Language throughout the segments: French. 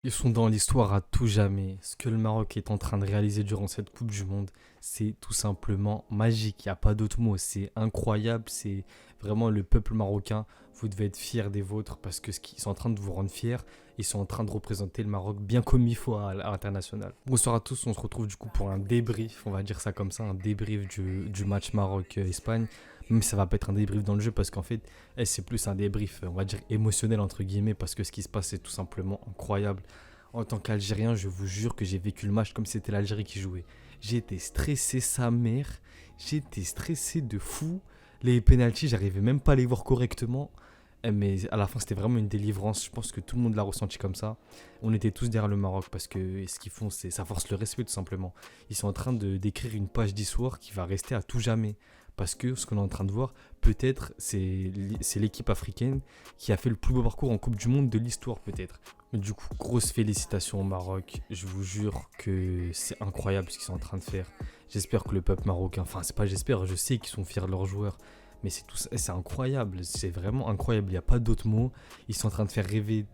Ils sont dans l'histoire à tout jamais. Ce que le Maroc est en train de réaliser durant cette Coupe du Monde, c'est tout simplement magique. Il n'y a pas d'autre mot. C'est incroyable. C'est vraiment le peuple marocain. Vous devez être fiers des vôtres parce que ce qu'ils sont en train de vous rendre fiers, ils sont en train de représenter le Maroc bien comme il faut à l'international. Bonsoir à tous. On se retrouve du coup pour un débrief. On va dire ça comme ça, un débrief du match Maroc-Espagne. Même si ça va pas être un débrief dans le jeu parce qu'en fait, c'est plus un débrief, on va dire émotionnel entre guillemets, parce que ce qui se passe c'est tout simplement incroyable. En tant qu'Algérien, je vous jure que j'ai vécu le match comme si c'était l'Algérie qui jouait. J'ai été stressé sa mère, j'ai été stressé de fou. Les pénaltys, j'arrivais même pas à les voir correctement. Mais à la fin, c'était vraiment une délivrance. Je pense que tout le monde l'a ressenti comme ça. On était tous derrière le Maroc parce que ce qu'ils font, c'est ça force le respect tout simplement. Ils sont en train de d'écrire une page d'histoire qui va rester à tout jamais. Parce que ce qu'on est en train de voir, peut-être, c'est l'équipe africaine qui a fait le plus beau parcours en Coupe du Monde de l'histoire, peut-être. Du coup, grosse félicitations au Maroc. Je vous jure que c'est incroyable ce qu'ils sont en train de faire. J'espère que le peuple marocain, enfin, c'est pas j'espère, je sais qu'ils sont fiers de leurs joueurs. Mais c'est incroyable, c'est vraiment incroyable. Il n'y a pas d'autre mot. Ils sont en train de faire rêver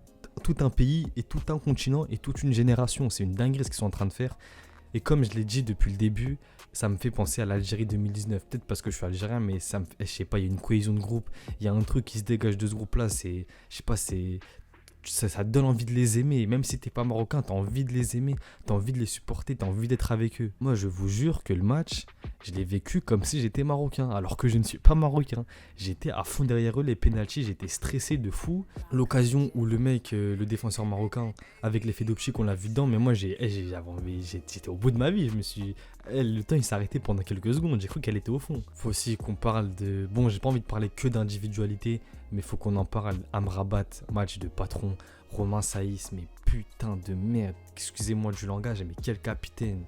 tout un pays et tout un continent et toute une génération. C'est une dinguerie ce qu'ils sont en train de faire. Et comme je l'ai dit depuis le début, ça me fait penser à l'Algérie 2019. Peut-être parce que je suis algérien, mais je sais pas, il y a une cohésion de groupe. Il y a un truc qui se dégage de ce groupe-là. Je sais pas, ça te donne envie de les aimer. Même si t'es pas marocain, t'as envie de les aimer, t'as envie de les supporter, t'as envie d'être avec eux. Moi, je vous jure que le match, je l'ai vécu comme si j'étais marocain, alors que je ne suis pas marocain. J'étais à fond derrière eux, les pénaltys, j'étais stressé de fou. L'occasion où le mec, le défenseur marocain, avec l'effet d'optique, on l'a vu dedans, mais moi, j'étais au bout de ma vie. Le temps, il s'est arrêté pendant quelques secondes. J'ai cru qu'elle était au fond. Faut aussi qu'on parle de. Bon, j'ai pas envie de parler que d'individualité, mais faut qu'on en parle. Amrabat, match de patron. Romain Saïs, mais putain de merde. Excusez-moi du langage, mais quel capitaine.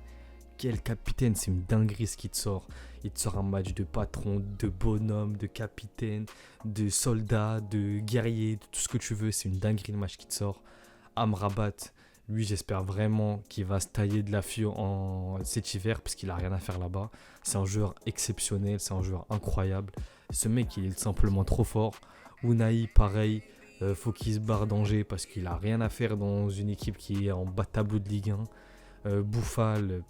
Quel capitaine, c'est une dinguerie ce qui te sort. Il te sort un match de patron, de bonhomme, de capitaine, de soldat, de guerrier, de tout ce que tu veux. C'est une dinguerie le match qui te sort. Amrabat, lui, j'espère vraiment qu'il va se tailler de la FIO en cet hiver parce qu'il a rien à faire là-bas. C'est un joueur exceptionnel, c'est un joueur incroyable. Ce mec, il est simplement trop fort. Unai, pareil, faut qu'il se barre d'Angers parce qu'il a rien à faire dans une équipe qui est en bas de tableau de Ligue 1. Bouffal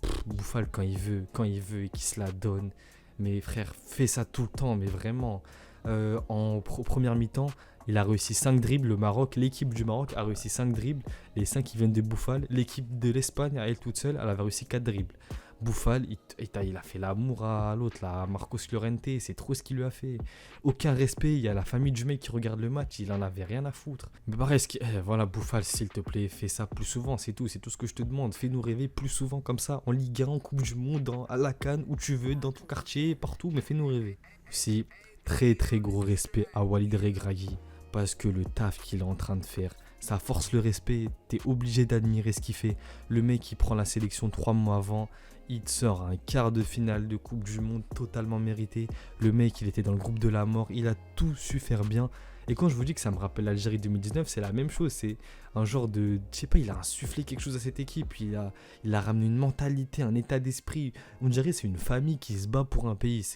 quand il veut et qu'il se la donne. Mais frère, fais ça tout le temps, mais vraiment. Première mi-temps, il a réussi 5 dribbles. Le Maroc, l'équipe du Maroc a réussi 5 dribbles. Les 5 qui viennent de Bouffal. L'équipe de l'Espagne, à elle toute seule, elle avait réussi 4 dribbles. Bouffal, il a fait l'amour à l'autre, là, à Marcos Llorente. C'est trop ce qu'il lui a fait. Aucun respect. Il y a la famille du mec qui regarde le match. Il en avait rien à foutre. Mais pareil, voilà, Bouffal, s'il te plaît, fais ça plus souvent. C'est tout. C'est tout ce que je te demande. Fais-nous rêver plus souvent comme ça. En Ligue 1, en Coupe du Monde, à la CAN, où tu veux, dans ton quartier, partout. Mais fais-nous rêver. Aussi, très très gros respect à Walid Regragui parce que le taf qu'il est en train de faire, ça force le respect, t'es obligé d'admirer ce qu'il fait. Le mec il prend la sélection 3 mois avant, il te sort un quart de finale de Coupe du Monde totalement mérité. Le mec il était dans le groupe de la mort, il a tout su faire bien. Et quand je vous dis que ça me rappelle l'Algérie 2019, c'est la même chose. C'est un genre de. Je sais pas, il a insufflé quelque chose à cette équipe. Il a ramené une mentalité, un état d'esprit. On dirait que c'est une famille qui se bat pour un pays.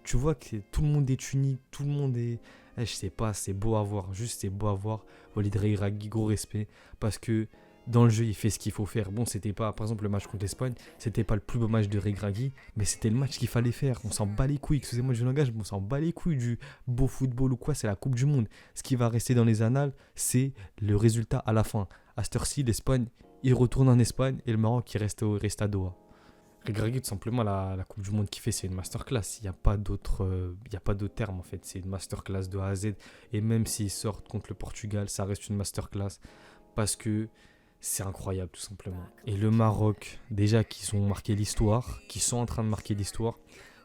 Tu vois que tout le monde est uni, tout le monde est. Je sais pas, c'est beau à voir. Juste, c'est beau à voir. Walid Regragui, gros respect. Parce que dans le jeu, il fait ce qu'il faut faire. Bon, c'était pas, par exemple, le match contre l'Espagne, c'était pas le plus beau match de Regragui, mais c'était le match qu'il fallait faire. On s'en bat les couilles, excusez-moi du langage, mais on s'en bat les couilles du beau football ou quoi, c'est la Coupe du Monde. Ce qui va rester dans les annales, c'est le résultat à la fin. À cette heure-ci, l'Espagne, il retourne en Espagne et le Maroc, reste à Doha. Regragui, tout simplement, la Coupe du Monde qu'il fait, c'est une masterclass. Il n'y a pas d'autre terme en fait. C'est une masterclass de A à Z. Et même s'ils sortent contre le Portugal, ça reste une masterclass parce que c'est incroyable tout simplement. Et le Maroc, déjà qu'ils ont marqué l'histoire, qu'ils sont en train de marquer l'histoire,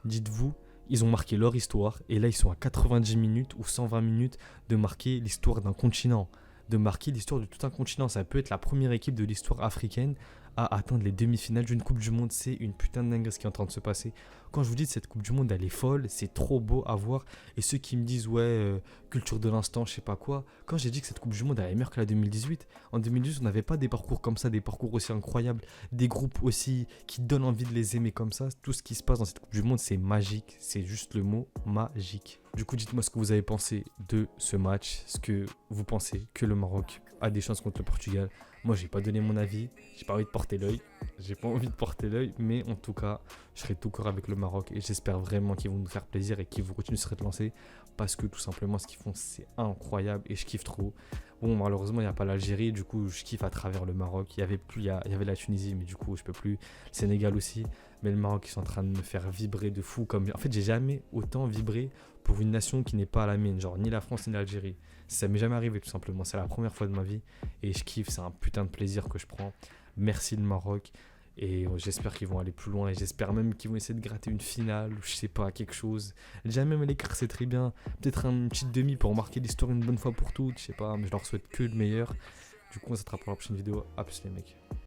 dites-vous, ils ont marqué leur histoire et là ils sont à 90 minutes ou 120 minutes de marquer l'histoire d'un continent, de marquer l'histoire de tout un continent. Ça peut être la première équipe de l'histoire africaine à atteindre les demi-finales d'une Coupe du Monde. C'est une putain de dinguerie ce qui est en train de se passer. Quand je vous dis que cette Coupe du Monde elle est folle, c'est trop beau à voir. Et ceux qui me disent ouais, culture de l'instant, je sais pas quoi, quand j'ai dit que cette Coupe du Monde elle est meilleure que la 2018, en 2018 on n'avait pas des parcours comme ça, des parcours aussi incroyables, des groupes aussi qui donnent envie de les aimer comme ça. Tout ce qui se passe dans cette Coupe du Monde c'est magique, c'est juste le mot magique. Du coup, dites-moi ce que vous avez pensé de ce match. Est-ce que vous pensez que le Maroc a des chances contre le Portugal? Moi, j'ai pas donné mon avis. J'ai pas envie de porter l'œil. J'ai pas envie de porter l'œil. Mais en tout cas, je serai tout cœur avec le Maroc. Et j'espère vraiment qu'ils vont nous faire plaisir et qu'ils vont continuer sur cette lancée. Parce que tout simplement, ce qu'ils font, c'est incroyable. Et je kiffe trop. Bon, malheureusement, il n'y a pas l'Algérie. Du coup, je kiffe à travers le Maroc. Il y avait la Tunisie, mais du coup, je peux plus. Le Sénégal aussi. Mais le Maroc, ils sont en train de me faire vibrer de fou. En fait, j'ai jamais autant vibré pour une nation qui n'est pas la mienne, genre ni la France ni l'Algérie. Ça m'est jamais arrivé tout simplement, c'est la première fois de ma vie et je kiffe, c'est un putain de plaisir que je prends. Merci le Maroc et j'espère qu'ils vont aller plus loin et j'espère même qu'ils vont essayer de gratter une finale ou je sais pas, quelque chose. Déjà même l'écart c'est très bien, peut-être une petite demi pour marquer l'histoire une bonne fois pour toutes, je sais pas, mais je leur souhaite que le meilleur. Du coup on se rattrape pour la prochaine vidéo, à plus les mecs.